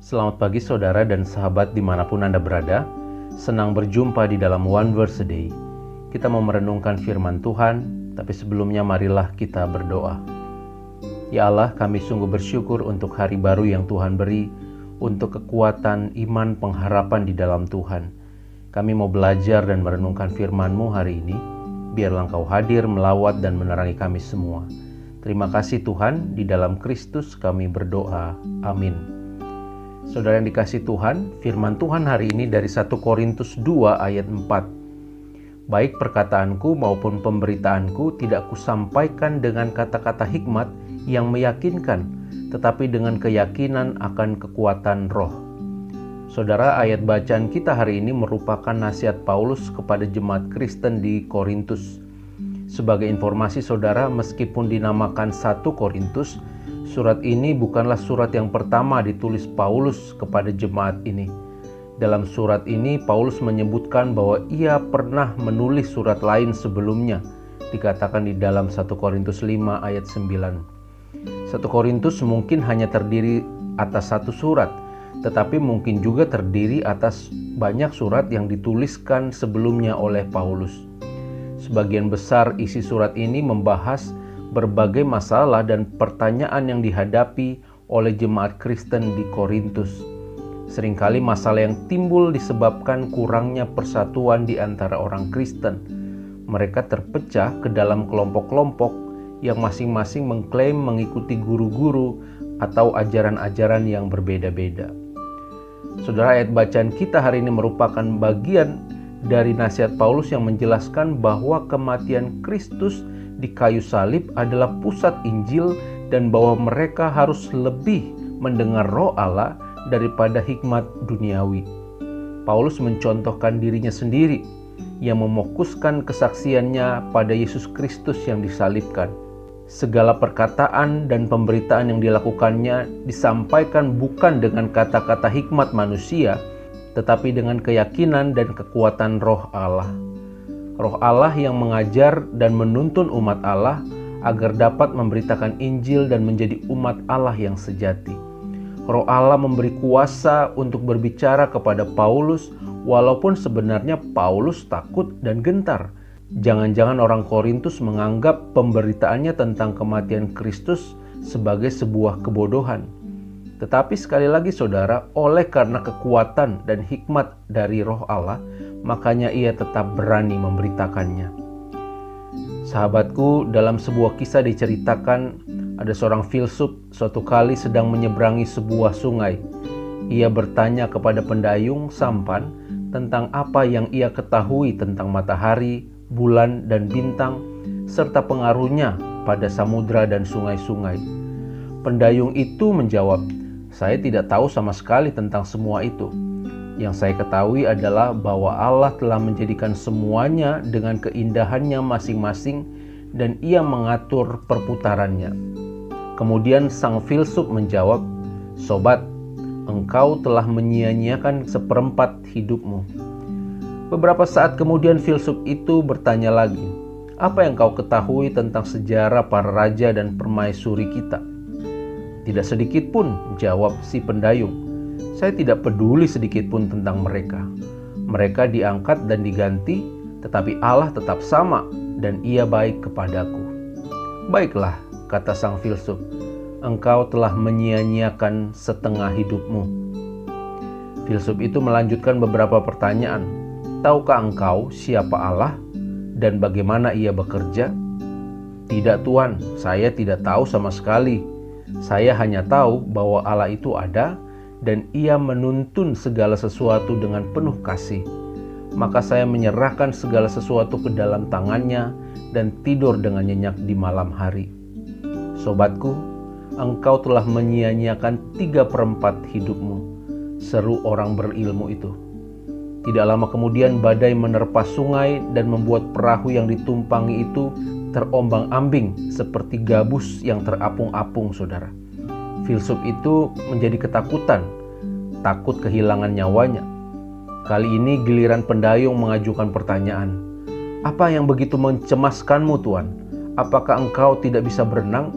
Selamat pagi saudara dan sahabat dimanapun Anda berada. Senang berjumpa di dalam One Verse a Day. Kita mau merenungkan firman Tuhan, tapi sebelumnya marilah kita berdoa. Ya Allah, kami sungguh bersyukur untuk hari baru yang Tuhan beri, untuk kekuatan, iman, pengharapan di dalam Tuhan. Kami mau belajar dan merenungkan firman-Mu hari ini. Biarlah Engkau hadir, melawat dan menerangi kami semua. Terima kasih Tuhan, di dalam Kristus kami berdoa. Amin. Saudara yang dikasihi Tuhan, firman Tuhan hari ini dari 1 Korintus 2 ayat 4. Baik perkataanku maupun pemberitaanku tidak kusampaikan dengan kata-kata hikmat yang meyakinkan, tetapi dengan keyakinan akan kekuatan roh. Saudara, ayat bacaan kita hari ini merupakan nasihat Paulus kepada jemaat Kristen di Korintus. Sebagai informasi saudara, meskipun dinamakan 1 Korintus, surat ini bukanlah surat yang pertama ditulis Paulus kepada jemaat ini. Dalam surat ini, Paulus menyebutkan bahwa ia pernah menulis surat lain sebelumnya, dikatakan di dalam 1 Korintus 5 ayat 9. 1 Korintus mungkin hanya terdiri atas satu surat, tetapi mungkin juga terdiri atas banyak surat yang dituliskan sebelumnya oleh Paulus. Sebagian besar isi surat ini membahas berbagai masalah dan pertanyaan yang dihadapi oleh jemaat Kristen di Korintus. Seringkali masalah yang timbul disebabkan kurangnya persatuan di antara orang Kristen. Mereka terpecah ke dalam kelompok-kelompok yang masing-masing mengklaim mengikuti guru-guru atau ajaran-ajaran yang berbeda-beda. Saudara, ayat bacaan kita hari ini merupakan bagian dari nasihat Paulus yang menjelaskan bahwa kematian Kristus di kayu salib adalah pusat Injil dan bahwa mereka harus lebih mendengar roh Allah daripada hikmat duniawi. Paulus mencontohkan dirinya sendiri yang memokuskan kesaksiannya pada Yesus Kristus yang disalibkan. Segala perkataan dan pemberitaan yang dilakukannya disampaikan bukan dengan kata-kata hikmat manusia, tetapi dengan keyakinan dan kekuatan roh Allah. Roh Allah yang mengajar dan menuntun umat Allah agar dapat memberitakan Injil dan menjadi umat Allah yang sejati. Roh Allah memberi kuasa untuk berbicara kepada Paulus, walaupun sebenarnya Paulus takut dan gentar. Jangan-jangan orang Korintus menganggap pemberitaannya tentang kematian Kristus sebagai sebuah kebodohan. Tetapi sekali lagi saudara, oleh karena kekuatan dan hikmat dari roh Allah, makanya ia tetap berani memberitakannya. Sahabatku, dalam sebuah kisah diceritakan ada seorang filsuf suatu kali sedang menyeberangi sebuah sungai. Ia bertanya kepada pendayung sampan tentang apa yang ia ketahui tentang matahari, bulan, dan bintang, serta pengaruhnya pada samudra dan sungai-sungai. Pendayung itu menjawab, "Saya tidak tahu sama sekali tentang semua itu. Yang saya ketahui adalah bahwa Allah telah menjadikan semuanya dengan keindahannya masing-masing dan ia mengatur perputarannya." Kemudian sang filsuf menjawab, "Sobat, engkau telah menyia-nyiakan seperempat hidupmu." Beberapa saat kemudian filsuf itu bertanya lagi, "Apa yang kau ketahui tentang sejarah para raja dan permaisuri kita?" "Tidak sedikit pun," jawab si pendayung. "Saya tidak peduli sedikit pun tentang mereka. Mereka diangkat dan diganti, tetapi Allah tetap sama dan ia baik kepadaku." "Baiklah," kata sang filsuf, "engkau telah menyia-nyiakan setengah hidupmu." Filsuf itu melanjutkan beberapa pertanyaan. "Tahukah engkau siapa Allah dan bagaimana ia bekerja?" "Tidak Tuan, saya tidak tahu sama sekali. Saya hanya tahu bahwa Allah itu ada dan ia menuntun segala sesuatu dengan penuh kasih. Maka saya menyerahkan segala sesuatu ke dalam tangannya dan tidur dengan nyenyak di malam hari." "Sobatku, engkau telah menyia-nyiakan 3/4 hidupmu," seru orang berilmu itu. Tidak lama kemudian badai menerpa sungai dan membuat perahu yang ditumpangi itu terombang-ambing seperti gabus yang terapung-apung, saudara. Filsuf itu menjadi ketakutan, takut kehilangan nyawanya. Kali ini giliran pendayung mengajukan pertanyaan, "Apa yang begitu mencemaskanmu, Tuan? Apakah engkau tidak bisa berenang?"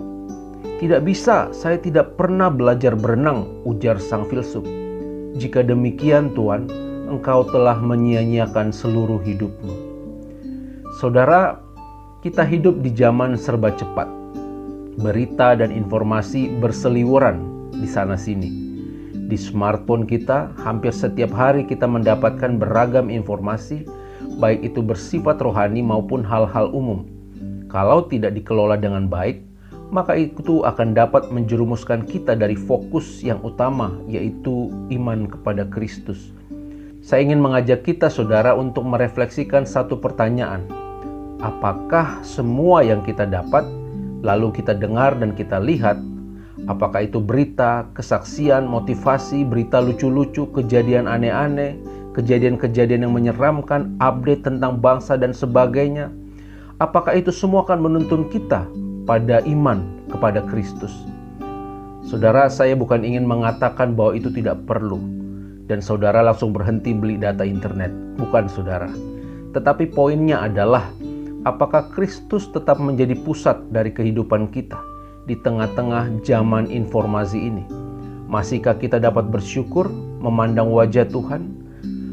"Tidak bisa, saya tidak pernah belajar berenang," ujar sang filsuf. Jika demikian Tuhan, Engkau telah menyia-nyiakan seluruh hidupmu. Saudara, kita hidup di zaman serba cepat. Berita dan informasi berseliweran di sana-sini. Di smartphone kita, hampir setiap hari kita mendapatkan beragam informasi, baik itu bersifat rohani maupun hal-hal umum. Kalau tidak dikelola dengan baik, maka itu akan dapat menjerumuskan kita dari fokus yang utama, yaitu iman kepada Kristus. Saya ingin mengajak kita, saudara, untuk merefleksikan satu pertanyaan. Apakah semua yang kita dapat, lalu kita dengar dan kita lihat, apakah itu berita, kesaksian, motivasi, berita lucu-lucu, kejadian aneh-aneh, kejadian-kejadian yang menyeramkan, update tentang bangsa dan sebagainya, apakah itu semua akan menuntun kita pada iman kepada Kristus? Saudara, saya bukan ingin mengatakan bahwa itu tidak perlu dan saudara langsung berhenti beli data internet. Bukan, saudara. Tetapi poinnya adalah, apakah Kristus tetap menjadi pusat dari kehidupan kita di tengah-tengah zaman informasi ini? Masihkah kita dapat bersyukur, memandang wajah Tuhan,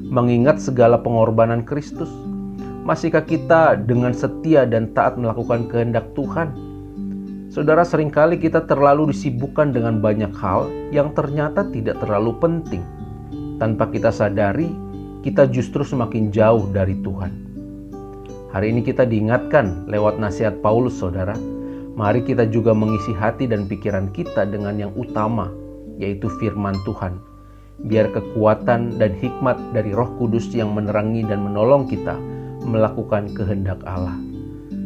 mengingat segala pengorbanan Kristus? Masihkah kita dengan setia dan taat melakukan kehendak Tuhan? Saudara, seringkali kita terlalu disibukkan dengan banyak hal yang ternyata tidak terlalu penting. Tanpa kita sadari, kita justru semakin jauh dari Tuhan. Hari ini kita diingatkan lewat nasihat Paulus, saudara. Mari kita juga mengisi hati dan pikiran kita dengan yang utama, yaitu firman Tuhan. Biar kekuatan dan hikmat dari Roh Kudus yang menerangi dan menolong kita melakukan kehendak Allah.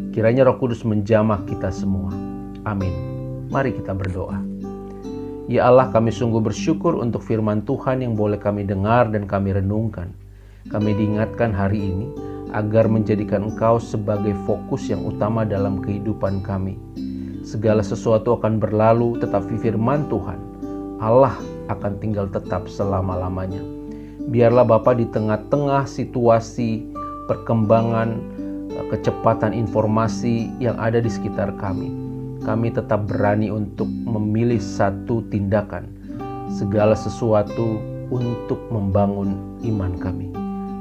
Kiranya Roh Kudus menjamah kita semua. Amin. Mari kita berdoa. Ya Allah, kami sungguh bersyukur untuk firman Tuhan yang boleh kami dengar dan kami renungkan. Kami diingatkan hari ini agar menjadikan Engkau sebagai fokus yang utama dalam kehidupan kami. Segala sesuatu akan berlalu, tetapi firman Tuhan, Allah akan tinggal tetap selama-lamanya. Biarlah Bapa, di tengah-tengah situasi, perkembangan, kecepatan informasi yang ada di sekitar kami tetap berani untuk memilih satu tindakan, segala sesuatu untuk membangun iman kami.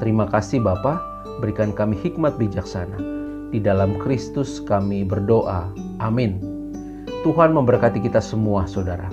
Terima kasih Bapa, berikan kami hikmat bijaksana. Di dalam Kristus kami berdoa. Amin. Tuhan memberkati kita semua, saudara.